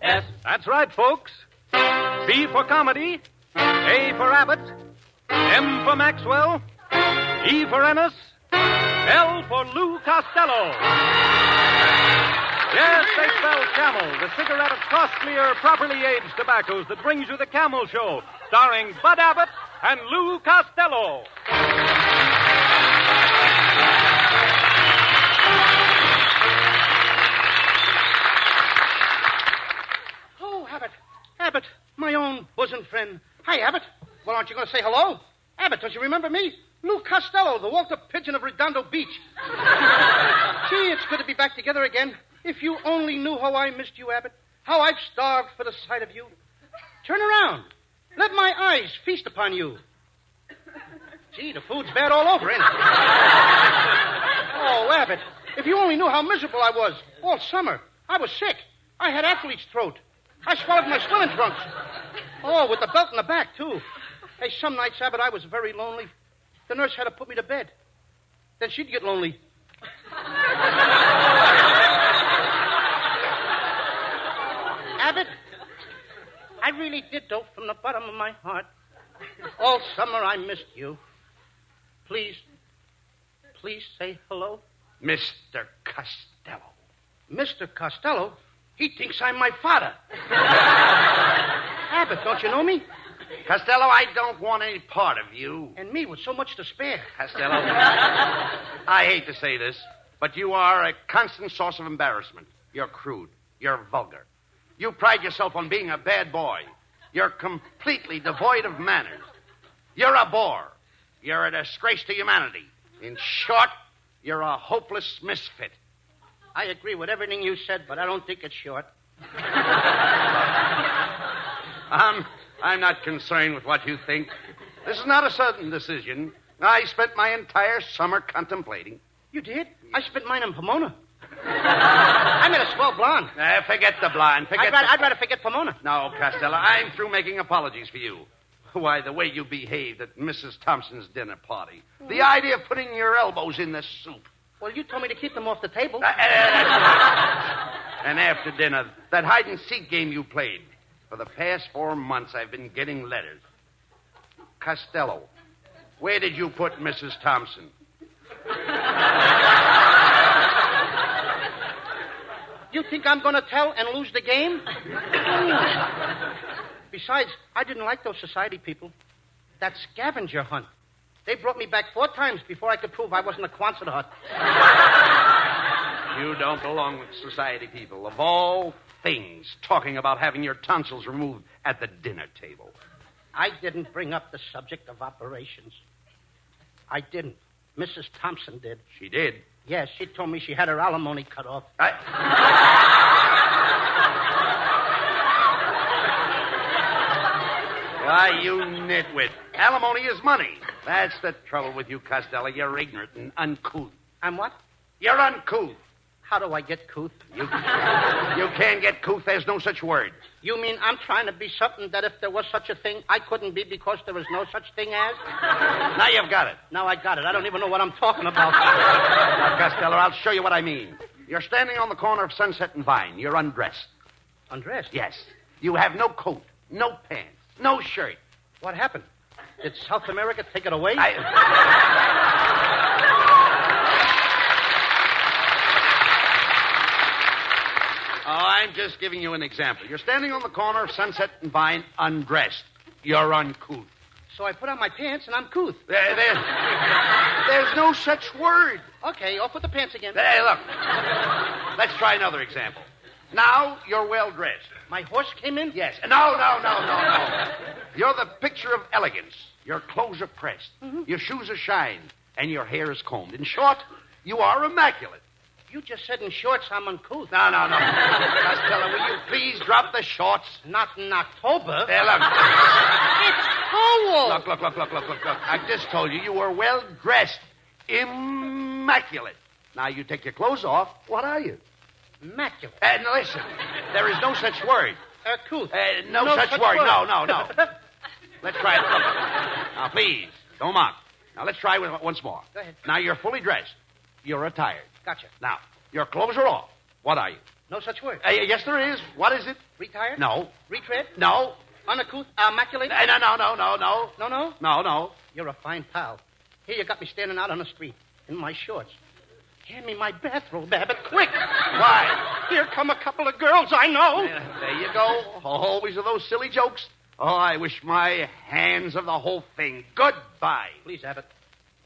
S. That's right, folks. C for comedy, A for Abbott, M for Maxwell, E for Ennis, L for Lou Costello. Yes, they spell Camel, the cigarette of costlier, properly aged tobaccos that brings you the Camel Show, starring Bud Abbott and Lou Costello. Oh, Abbott, my own bosom friend. Hi, Abbott. Well, aren't you going to say hello? Abbott, don't you remember me? Lou Costello, the Walter Pigeon of Redondo Beach. Gee, it's good to be back together again. If you only knew how I missed you, Abbott, how I've starved for the sight of you. Turn around. Let my eyes feast upon you. Gee, the food's bad all over, ain't it? Oh, Abbott, if you only knew how miserable I was all summer. I was sick. I had athlete's throat. I swallowed my swimming trunks. Oh, with the belt in the back, too. Hey, some nights, Abbott, I was very lonely. The nurse had to put me to bed. Then she'd get lonely. Abbott, I really did, though, from the bottom of my heart. All summer I missed you. Please say hello. Mr. Costello. Mr. Costello? He thinks I'm my father. Abbott, don't you know me? Costello, I don't want any part of you. And me with so much to spare. Costello, I hate to say this, but you are a constant source of embarrassment. You're crude. You're vulgar. You pride yourself on being a bad boy. You're completely devoid of manners. You're a bore. You're a disgrace to humanity. In short, you're a hopeless misfit. I agree with everything you said, but I don't think it's short. I'm not concerned with what you think. This is not a sudden decision. I spent my entire summer contemplating. You did? I spent mine in Pomona. I met a swell blonde. Forget the blonde. I'd rather forget Pomona. No, Costello, I'm through making apologies for you. Why, the way you behaved at Mrs. Thompson's dinner party. The idea of putting your elbows in the soup. Well, you told me to keep them off the table. And after dinner, that hide-and-seek game you played. For the past 4 months, I've been getting letters. Costello, where did you put Mrs. Thompson? You think I'm going to tell and lose the game? Besides, I didn't like those society people. That scavenger hunt. They brought me back 4 times before I could prove I wasn't a Quonset hut. You don't belong with society people. Of all things, talking about having your tonsils removed at the dinner table. I didn't bring up the subject of operations. I didn't. Mrs. Thompson did. She did? Yes, she told me she had her alimony cut off. Why, you nitwit. Alimony is money. That's the trouble with you, Costello. You're ignorant and uncouth. I'm what? You're uncouth. How do I get couth? You can't get couth. There's no such word. You mean I'm trying to be something that if there was such a thing, I couldn't be because there is no such thing as? Now you've got it. Now I got it. I don't even know what I'm talking about. Now, Costello, I'll show you what I mean. You're standing on the corner of Sunset and Vine. You're undressed. Undressed? Yes. You have no coat, no pants, no shirt. What happened? Did South America take it away? I'm just giving you an example. You're standing on the corner of Sunset and Vine undressed. You're uncouth. So I put on my pants and I'm couth. There's no such word. Okay, off with the pants again. Hey, look. Let's try another example. Now you're well dressed. My horse came in? Yes. No. You're the picture of elegance. Your clothes are pressed. Mm-hmm. Your shoes are shined. And your hair is combed. In short, you are immaculate. You just said in shorts I'm uncouth. No. Costello, will you please drop the shorts? Not in October. There, look. It's cold. Look. I just told you were well dressed. Immaculate. Now you take your clothes off. What are you? Immaculate. Now listen, there is no such word. Couth. No such word. No. Let's try it. Look. Now, please, don't mock. Now, let's try it once more. Go ahead. Now, you're fully dressed. You're attired. Gotcha. Now, your clothes are off. What are you? No such word. Yes, there is. What is it? Retired? No. Retread? No. Uncouth? Immaculate? No. No? No. You're a fine pal. Here you got me standing out on the street in my shorts. Hand me my bathrobe, Abbott, quick. Why? Here come a couple of girls I know. There you go. Always are those silly jokes. Oh, I wish my hands of the whole thing. Goodbye. Please, Abbott,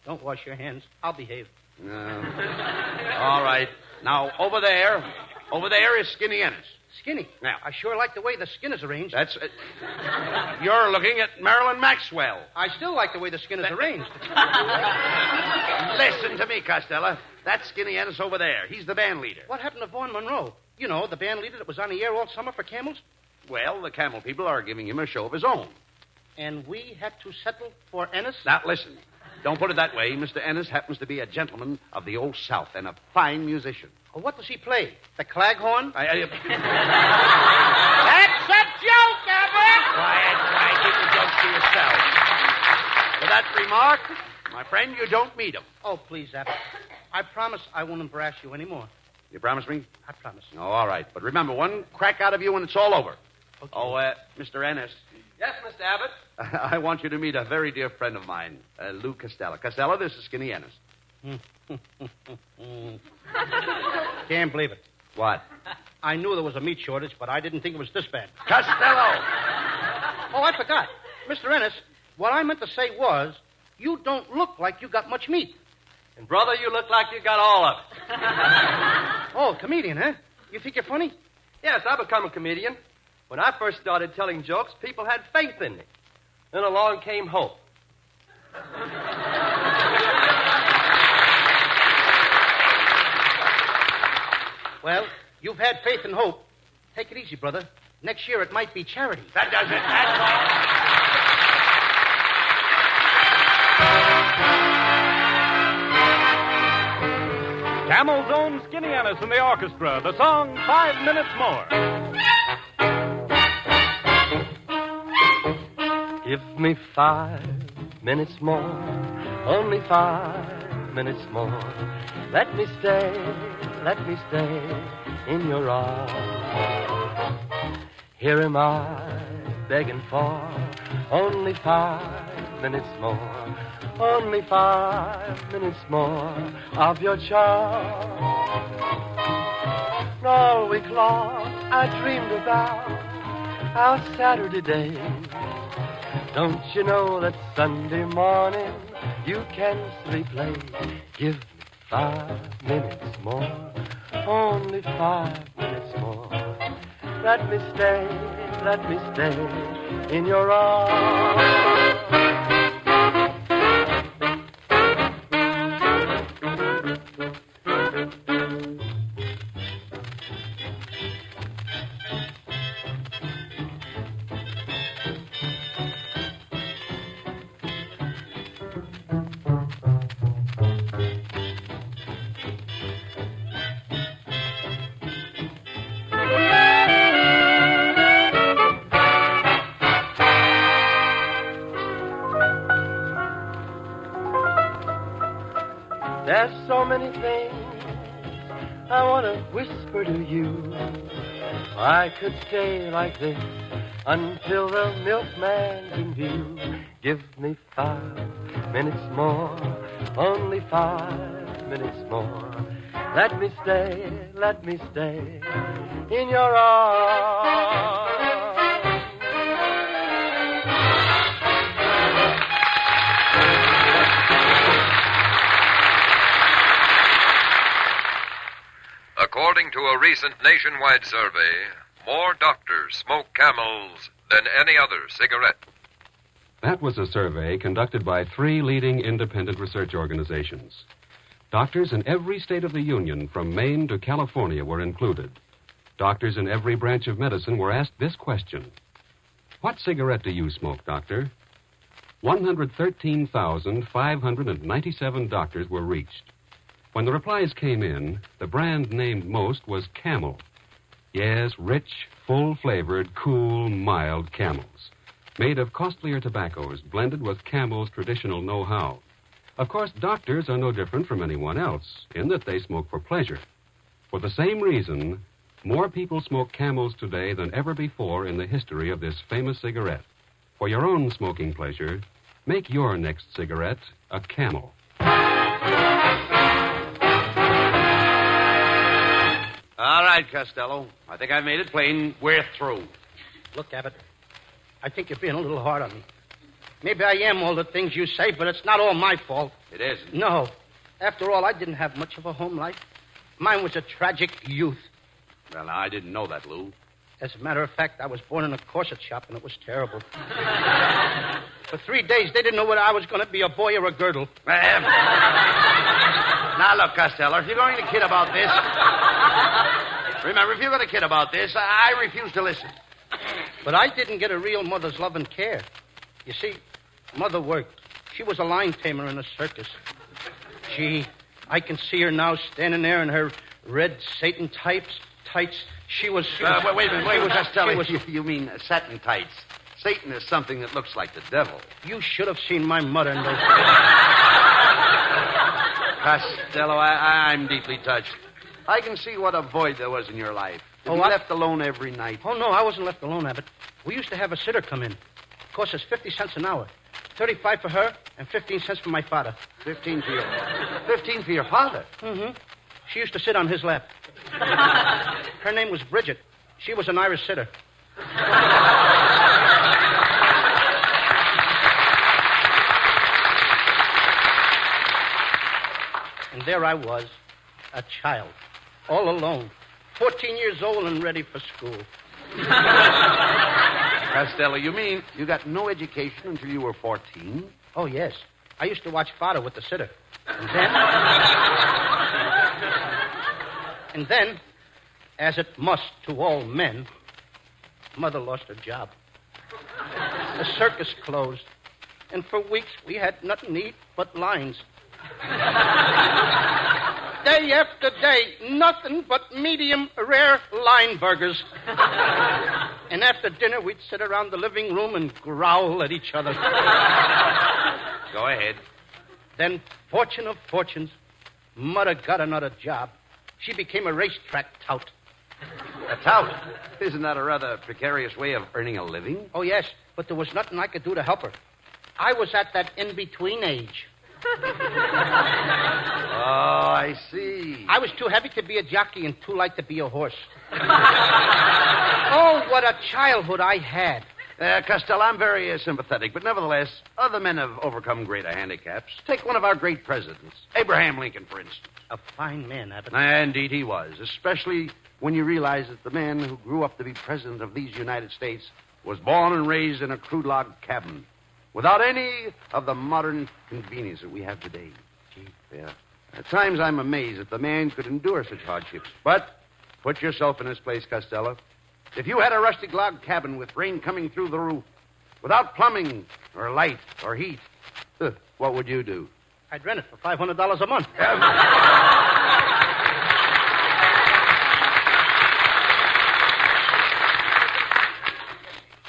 don't wash your hands. I'll behave. All right. Now, over there is Skinny Ennis. Skinny? Now. I sure like the way the skin is arranged. That's it. You're looking at Marilyn Maxwell. I still like the way the skin is arranged. Listen to me, Costello. That's Skinny Ennis over there. He's the band leader. What happened to Vaughn Monroe? You know, the band leader that was on the air all summer for Camels? Well, the Camel people are giving him a show of his own. And we had to settle for Ennis? Now, listen. Don't put it that way. Mr. Ennis happens to be a gentleman of the Old South and a fine musician. Oh, what does he play? The claghorn? That's a joke, Abbott! Quiet. Keep the jokes to yourself. For that remark, my friend, you don't meet him. Oh, please, Abbott. I promise I won't embarrass you anymore. You promise me? I promise. Oh, all right. But remember, one crack out of you and it's all over. Okay. Oh, Mr. Ennis. Yes, Mr. Abbott? I want you to meet a very dear friend of mine, Lou Costello. Costello, this is Skinny Ennis. Can't believe it. What? I knew there was a meat shortage, but I didn't think it was this bad. Costello! Oh, I forgot. Mr. Ennis, what I meant to say was, you don't look like you got much meat. And, brother, you look like you got all of it. Oh, comedian, huh? You think you're funny? Yes, I become a comedian. When I first started telling jokes, people had faith in me. Then along came hope. Well, you've had faith and hope. Take it easy, brother. Next year it might be charity. That does it. That's all. Camel's own Skinny Ennis and the orchestra. The song 5 Minutes More. Give me 5 minutes more, only 5 minutes more. Let me stay in your arms. Here am I begging for only 5 minutes more, only 5 minutes more of your charm. All week long I dreamed about our Saturday days. Don't you know that Sunday morning you can sleep late? Give me 5 minutes more, only 5 minutes more. Let me stay in your arms. There's so many things I want to whisper to you. I could stay like this until the milkman's in view. Give me 5 minutes more, only 5 minutes more. Let me stay in your arms. According to a recent nationwide survey, more doctors smoke Camels than any other cigarette. That was a survey conducted by 3 leading independent research organizations. Doctors in every state of the Union, from Maine to California, were included. Doctors in every branch of medicine were asked this question: what cigarette do you smoke, doctor? 113,597 doctors were reached. When the replies came in, the brand named most was Camel. Yes, rich, full-flavored, cool, mild Camels. Made of costlier tobaccos, blended with Camel's traditional know-how. Of course, doctors are no different from anyone else, in that they smoke for pleasure. For the same reason, More people smoke Camels today than ever before in the history of this famous cigarette. For your own smoking pleasure, make your next cigarette a Camel. All right, Costello. I think I've made it plain. We're through. Look, Abbott, I think you're being a little hard on me. Maybe I am all the things you say, but it's not all my fault. It isn't. No. After all, I didn't have much of a home life. Mine was a tragic youth. Well, now, I didn't know that, Lou. As a matter of fact, I was born in a corset shop, and it was terrible. For 3 days, they didn't know whether I was going to be a boy or a girdle. Now, look, Costello, if you're going to kid about this... Remember, if you're going to kid about this, I refuse to listen. But I didn't get a real mother's love and care. You see, Mother worked. She was a lion tamer in a circus. I can see her now standing there in her red Satan tights. She was... Wait a minute, Costello. You mean satin tights. Satan is something that looks like the devil. You should have seen my mother in those... Costello, I'm deeply touched. I can see what a void there was in your life. To be left alone every night. Oh, no, I wasn't left alone, Abbott. We used to have a sitter come in. It cost us 50 cents an hour. 35 for her and 15 cents for my father. 15 for your father? Mm-hmm. She used to sit on his lap. Her name was Bridget. She was an Irish sitter. And there I was, a child, all alone, 14 years old and ready for school. Costello, you mean you got no education until you were 14? Oh, yes. I used to watch father with the sitter. And then, as it must to all men, Mother lost her job. The circus closed. And for weeks, we had nothing to eat but lines. Day after day, nothing but medium rare line burgers. And after dinner, we'd sit around the living room and growl at each other. Go ahead. Then, fortune of fortunes, Mother got another job. She became a racetrack tout. A tout? Isn't that a rather precarious way of earning a living? Oh, yes, but there was nothing I could do to help her. I was at that in-between age. Oh, I see. I was too heavy to be a jockey and too light to be a horse. Oh, what a childhood I had. Costello, I'm very sympathetic, but nevertheless, other men have overcome greater handicaps. Take one of our great presidents, Abraham Lincoln, for instance. A fine man, Abbott. Indeed he was, especially when you realize that the man who grew up to be president of these United States was born and raised in a crude log cabin without any of the modern convenience that we have today. Gee, yeah. At times I'm amazed that the man could endure such hardships. But put yourself in his place, Costello. If you had a rustic log cabin with rain coming through the roof, without plumbing or light or heat, what would you do? I'd rent it for $500 a month.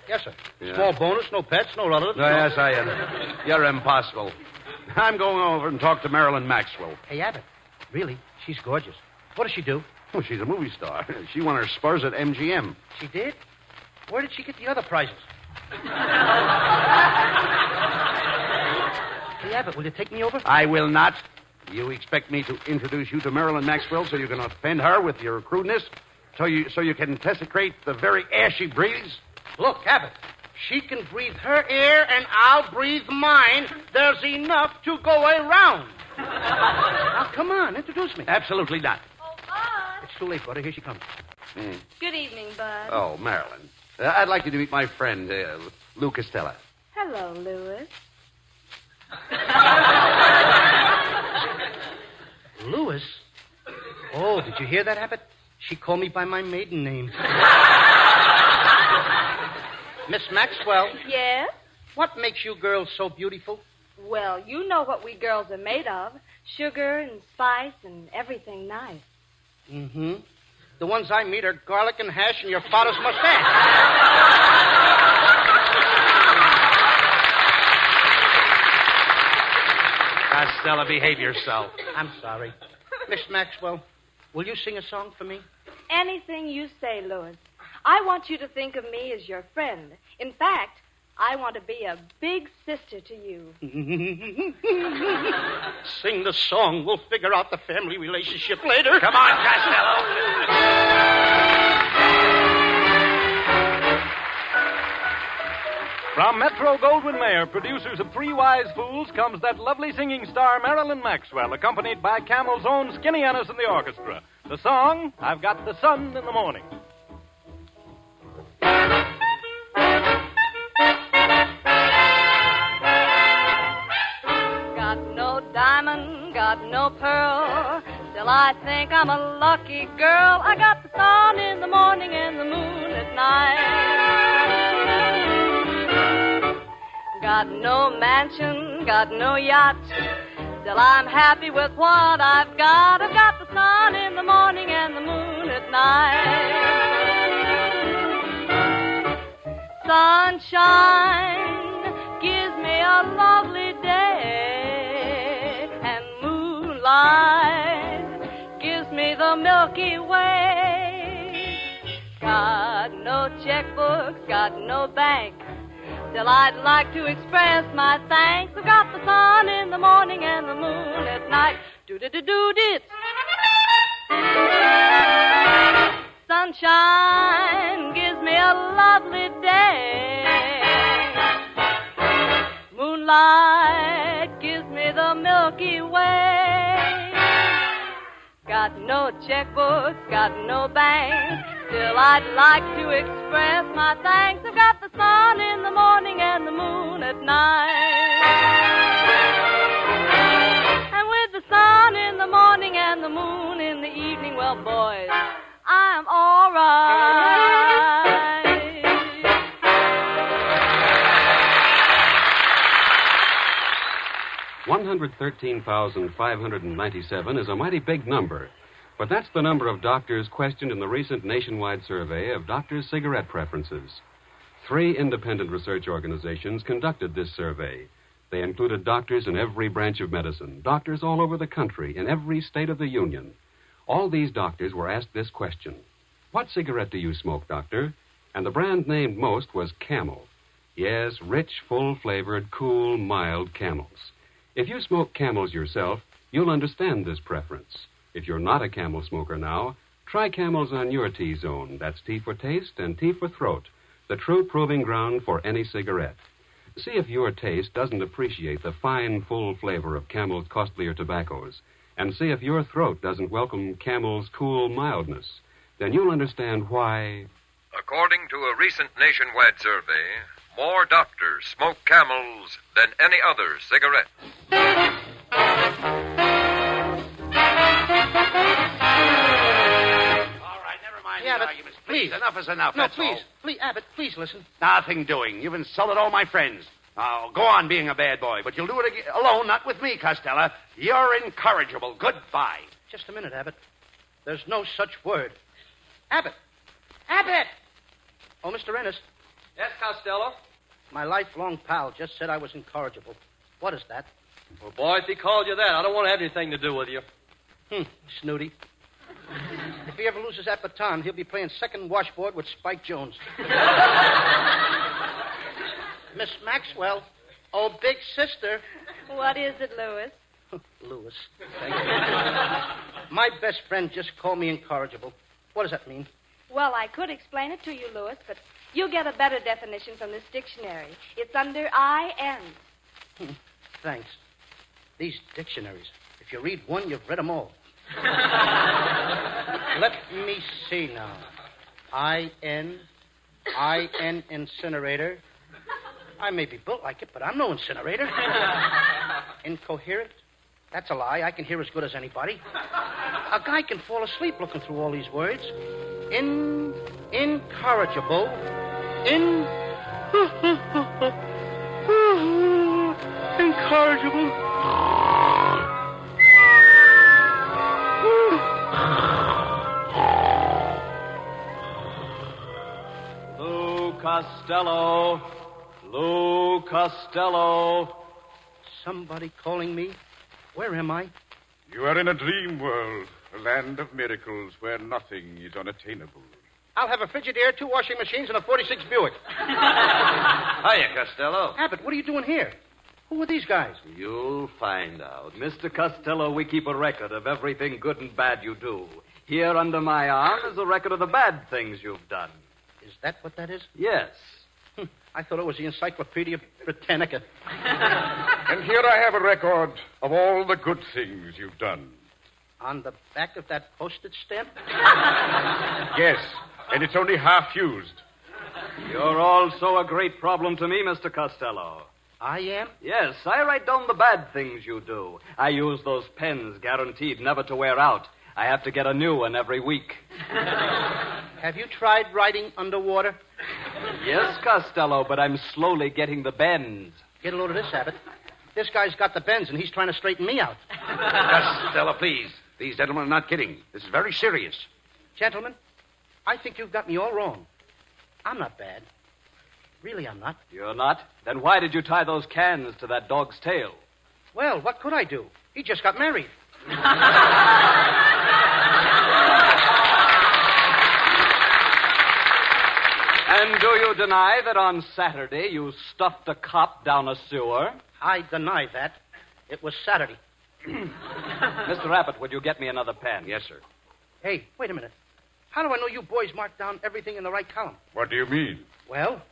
Yes, sir. Yeah. Small bonus, no pets, no relatives. Yes, I am. You're impossible. I'm going over and talk to Marilyn Maxwell. Hey, Abbott, really, she's gorgeous. What does she do? Oh, she's a movie star. She won her spurs at MGM. She did? Where did she get the other prizes? Hey, Abbott, will you take me over? I will not. You expect me to introduce you to Marilyn Maxwell so you can offend her with your crudeness? So you can desecrate the very air she breathes? Look, Abbott, she can breathe her air and I'll breathe mine. There's enough to go around. Now, come on, introduce me. Absolutely not. Oh, Bud. It's too late, brother. Here she comes. Good evening, Bud. Oh, Marilyn. I'd like you to meet my friend, Lou Costello. Hello, Louis. Louis? Oh, did you hear that, Abbott? She called me by my maiden name. Miss Maxwell, Yes? what makes you girls so beautiful? Well, you know what we girls are made of. Sugar and spice and everything nice. Mm-hmm. The ones I meet are garlic and hash and your father's mustache. Costello, behave yourself. I'm sorry. Miss Maxwell, will you sing a song for me? anything you say, Louis. I want you to think of me as your friend. In fact, I want to be a big sister to you. Sing the song. We'll figure out the family relationship later. Come on, Costello. From Metro-Goldwyn-Mayer, producers of Three Wise Fools, comes that lovely singing star Marilyn Maxwell, accompanied by Camel's own Skinny Ennis and the orchestra. The song, I've Got the Sun in the Morning. Got no diamond, got no pearl. Still, I think I'm a lucky girl. I got the sun in the morning and the moon at night. Got no mansion, got no yacht. Still, I'm happy with what I've got. I've got the sun in the morning and the moon at night. Sunshine gives me a lovely day, and moonlight gives me the Milky Way. Got no checkbooks, got no bank. Still, I'd like to express my thanks. I've got the sun in the morning and the moon at night. Do-do-do-do-dit. Sunshine gives me a lovely day. Moonlight gives me the Milky Way. Got no checkbooks, got no bank. Still, I'd like to express my thanks. I've got the sun in the morning and the moon at night. And with the sun in the morning and the moon in the evening, well, boys, I'm all right. 113,597 is a mighty big number. But that's the number of doctors questioned in the recent nationwide survey of doctors' cigarette preferences. 3 independent research organizations conducted this survey. They included doctors in every branch of medicine, doctors all over the country, in every state of the Union. All these doctors were asked this question: what cigarette do you smoke, doctor? And the brand named most was Camel. Yes, rich, full-flavored, cool, mild Camels. If you smoke Camels yourself, you'll understand this preference. If you're not a Camel smoker now, try Camels on your T-zone. That's T for taste and T for throat, the true proving ground for any cigarette. See if your taste doesn't appreciate the fine, full flavor of Camel's costlier tobaccos, and see if your throat doesn't welcome Camel's cool mildness. Then you'll understand why... According to a recent nationwide survey, more doctors smoke Camels than any other cigarette. Arguments. Please, enough is enough. No, that's please. all. Please, Abbott, please listen. Nothing doing. You've insulted all my friends. Now, go on being a bad boy, but you'll do it alone, not with me, Costello. You're incorrigible. Goodbye. Just a minute, Abbott. There's no such word. Abbott! Abbott! Oh, Mr. Ennis. Yes, Costello? My lifelong pal just said I was incorrigible. What is that? Well, boy, if he called you that, I don't want to have anything to do with you. Snooty. If he ever loses that baton, he'll be playing second washboard with Spike Jones. Miss Maxwell. Oh, big sister. What is it, Louis? Louis. Thank you. My best friend just called me incorrigible. What does that mean? Well, I could explain it to you, Louis, but you'll get a better definition from this dictionary. It's under I-N. Thanks. These dictionaries. If you read one, you've read them all. Let me see now. I-N, incinerator. I may be built like it, but I'm no incinerator. Incoherent? That's a lie. I can hear as good as anybody. A guy can fall asleep looking through all these words. Incorrigible. Incorrigible. Lou Costello. Lou Costello. Somebody calling me? Where am I? You are in a dream world. A land of miracles where nothing is unattainable. I'll have a Frigidaire, 2 washing machines, and a 46 Buick. Hiya, Costello. Abbott, what are you doing here? Who are these guys? You'll find out. Mr. Costello, we keep a record of everything good and bad you do. Here under my arm is a record of the bad things you've done. Is that what that is? Yes. I thought it was the Encyclopedia Britannica. And here I have a record of all the good things you've done. On the back of that postage stamp? Yes, and it's only half used. You're also a great problem to me, Mr. Costello. I am? Yes, I write down the bad things you do. I use those pens guaranteed never to wear out. I have to get a new one every week. Have you tried writing underwater? Yes, Costello, but I'm slowly getting the bends. Get a load of this, Abbott. This guy's got the bends, and he's trying to straighten me out. Costello, please. These gentlemen are not kidding. This is very serious. Gentlemen, I think you've got me all wrong. I'm not bad. Really, I'm not. You're not? Then why did you tie those cans to that dog's tail? Well, what could I do? He just got married. And do you deny that on Saturday you stuffed a cop down a sewer? I deny that. It was Saturday. Mr. Abbott, would you get me another pen? Yes, sir. Hey, wait a minute. How do I know you boys marked down everything in the right column? What do you mean? Well,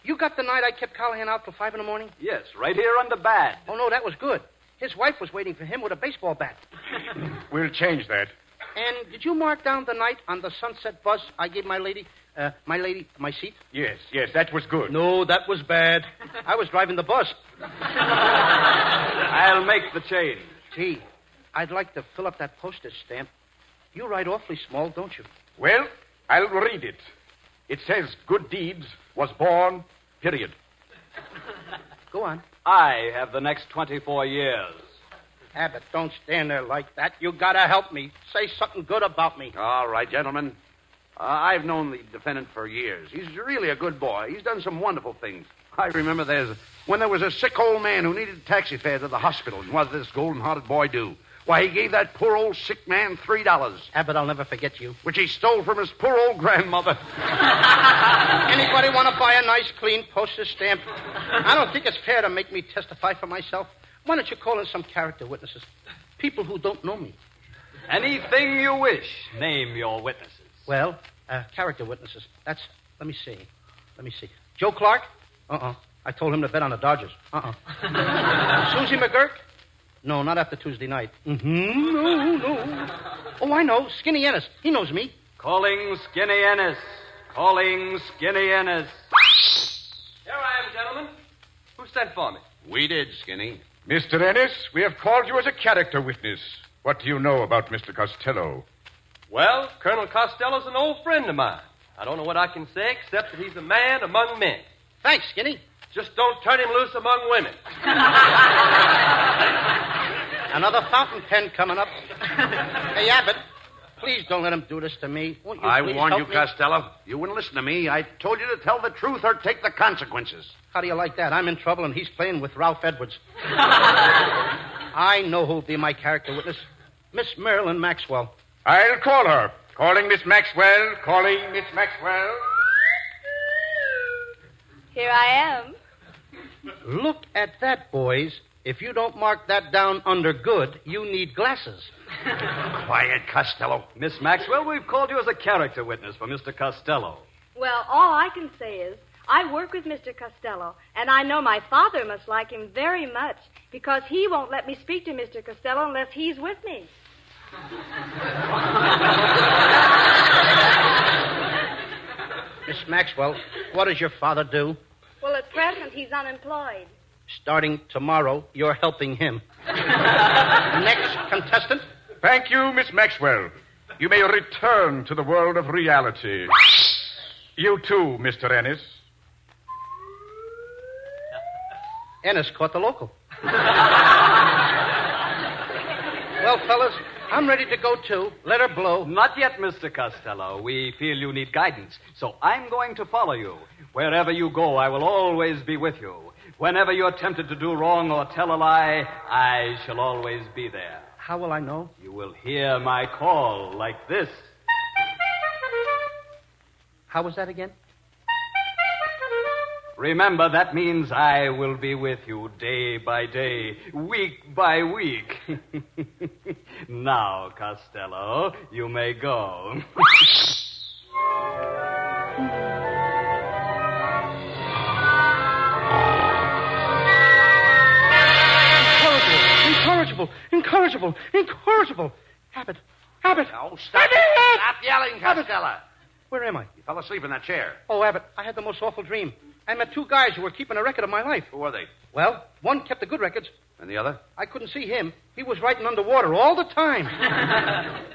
you got the night I kept Callahan out till 5 in the morning? Yes, right here under bad. Oh, no, that was good. His wife was waiting for him with a baseball bat. We'll change that. And did you mark down the night on the Sunset bus I gave my lady my seat? Yes, that was good. No, that was bad. I was driving the bus. I'll make the change. Gee, I'd like to fill up that postage stamp. You write awfully small, don't you? Well, I'll read it. It says, good deeds was born, period. Go on. I have the next 24 years. Abbott, don't stand there like that. You gotta help me. Say something good about me. All right, gentlemen. I've known the defendant for years. He's really a good boy. He's done some wonderful things. I remember when there was a sick old man who needed a taxi fare to the hospital. And what did this golden-hearted boy do? Why, he gave that poor old sick man $3. Abbott, I'll never forget you. Which he stole from his poor old grandmother. Anybody want to buy a nice, clean postage stamp? I don't think it's fair to make me testify for myself. Why don't you call in some character witnesses? People who don't know me. Anything you wish. Name your witnesses. Well, character witnesses. Let me see. Joe Clark? I told him to bet on the Dodgers. Susie McGurk? No, not after Tuesday night. No. Oh, I know. Skinny Ennis. He knows me. Calling Skinny Ennis. Calling Skinny Ennis. Here I am, gentlemen. Who sent for me? We did, Skinny. Mr. Ennis, we have called you as a character witness. What do you know about Mr. Costello? Well, Colonel Costello's an old friend of mine. I don't know what I can say except that he's a man among men. Thanks, Skinny. Just don't turn him loose among women. Another fountain pen coming up. Hey, Abbott, please don't let him do this to me. Won't you I please warned you, help me? Costello. You wouldn't listen to me. I told you to tell the truth or take the consequences. How do you like that? I'm in trouble and he's playing with Ralph Edwards. I know who'll be my character witness. Miss Marilyn Maxwell. I'll call her. Calling Miss Maxwell. Calling Miss Maxwell. Here I am. Look at that, boys. If you don't mark that down under good, you need glasses. Quiet, Costello. Miss Maxwell, we've called you as a character witness for Mr. Costello. Well, all I can say is I work with Mr. Costello, and I know my father must like him very much because he won't let me speak to Mr. Costello unless he's with me. Miss Maxwell, what does your father do? Well, at present, he's unemployed. Starting tomorrow, you're helping him. Next contestant. Thank you, Miss Maxwell. You may return to the world of reality. You too, Mr. Ennis. Ennis caught the local. Well, fellas, I'm ready to go, too. Let her blow. Not yet, Mr. Costello. We feel you need guidance, so I'm going to follow you. Wherever you go, I will always be with you. Whenever you're tempted to do wrong or tell a lie, I shall always be there. How will I know? You will hear my call like this. How was that again? Remember, that means I will be with you day by day, week by week. Now, Costello, you may go. Incorrigible. Abbott. Oh, stop yelling, Costello. Where am I? You fell asleep in that chair. Oh, Abbott, I had the most awful dream. I met two guys who were keeping a record of my life. Who were they? Well, one kept the good records. And the other? I couldn't see him. He was writing underwater all the time.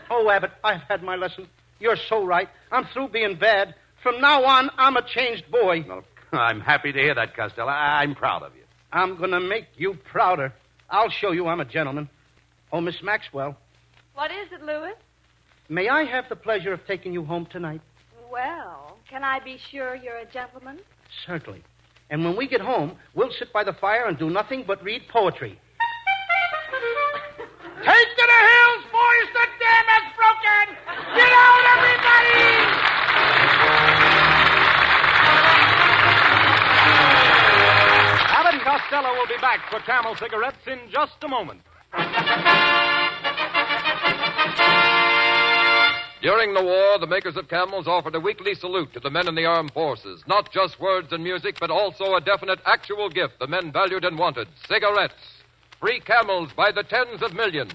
Oh, Abbott, I've had my lesson. You're so right. I'm through being bad. From now on, I'm a changed boy. Well, I'm happy to hear that, Costello. I'm proud of you. I'm going to make you prouder. I'll show you I'm a gentleman. Oh, Miss Maxwell. What is it, Louis? May I have the pleasure of taking you home tonight? Well, can I be sure you're a gentleman? Certainly. And when we get home, we'll sit by the fire and do nothing but read poetry. Take to the hills, boys! The dam has broken! Get out, everybody! Abbott and Costello will be back for Camel cigarettes in just a moment. During the war, the makers of Camels offered a weekly salute to the men in the armed forces. Not just words and music, but also a definite actual gift the men valued and wanted. Cigarettes. Free Camels by the tens of millions.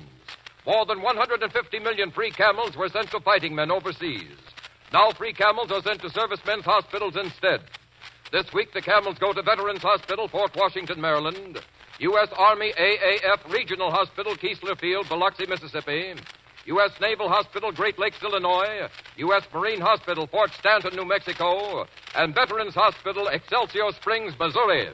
More than 150 million free Camels were sent to fighting men overseas. Now free Camels are sent to servicemen's hospitals instead. This week, the Camels go to Veterans Hospital, Fort Washington, Maryland, U.S. Army AAF Regional Hospital, Keesler Field, Biloxi, Mississippi, U.S. Naval Hospital, Great Lakes, Illinois, U.S. Marine Hospital, Fort Stanton, New Mexico, and Veterans Hospital, Excelsior Springs, Missouri.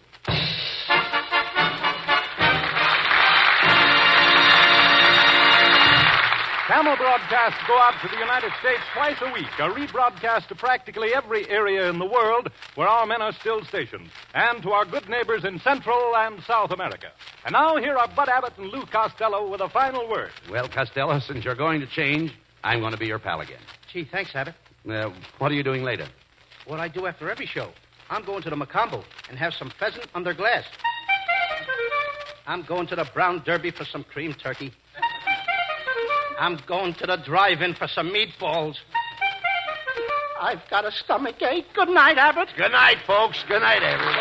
Camel broadcasts go out to the United States twice a week, a rebroadcast to practically every area in the world where our men are still stationed, and to our good neighbors in Central and South America. And now here are Bud Abbott and Lou Costello with a final word. Well, Costello, since you're going to change, I'm going to be your pal again. Gee, thanks, Abbott. What are you doing later? What I do after every show. I'm going to the Macombo and have some pheasant under glass. I'm going to the Brown Derby for some cream turkey. I'm going to the drive-in for some meatballs. I've got a stomach ache. Good night, Abbott. Good night, folks. Good night, everyone.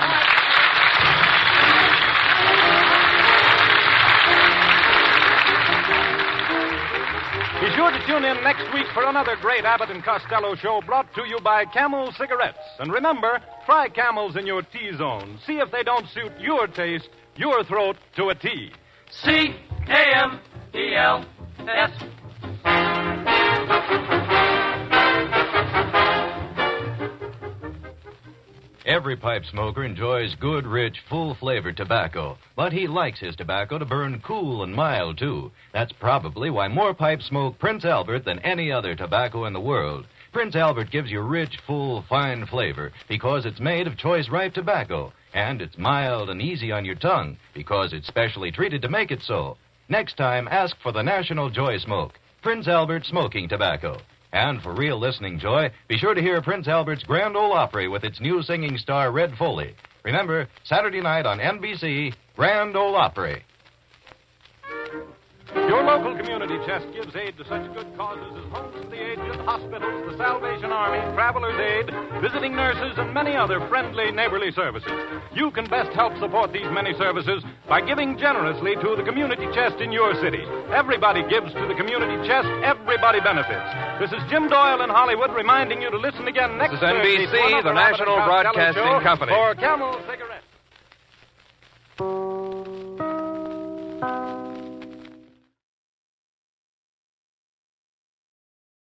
Be sure to tune in next week for another great Abbott and Costello show brought to you by Camel Cigarettes. And remember, try Camels in your T-zone. See if they don't suit your taste, your throat to a T. C-A-M-E-L-S. Every pipe smoker enjoys good, rich, full-flavored tobacco, but he likes his tobacco to burn cool and mild, too. That's probably why more pipes smoke Prince Albert than any other tobacco in the world. Prince Albert gives you rich, full, fine flavor because it's made of choice ripe tobacco, and it's mild and easy on your tongue because it's specially treated to make it so. Next time, ask for the National Joy Smoke, Prince Albert smoking tobacco. And for real listening joy, be sure to hear Prince Albert's Grand Ole Opry with its new singing star, Red Foley. Remember, Saturday night on NBC, Grand Ole Opry. Your local community chest gives aid to such good causes as Homes for the Aged, hospitals, the Salvation Army, Travelers Aid, visiting nurses, and many other friendly, neighborly services. You can best help support these many services by giving generously to the community chest in your city. Everybody gives to the community chest, everybody benefits. This is Jim Doyle in Hollywood reminding you to listen again next Thursday. This is NBC, the National Broadcasting Company. For Camel Cigarettes.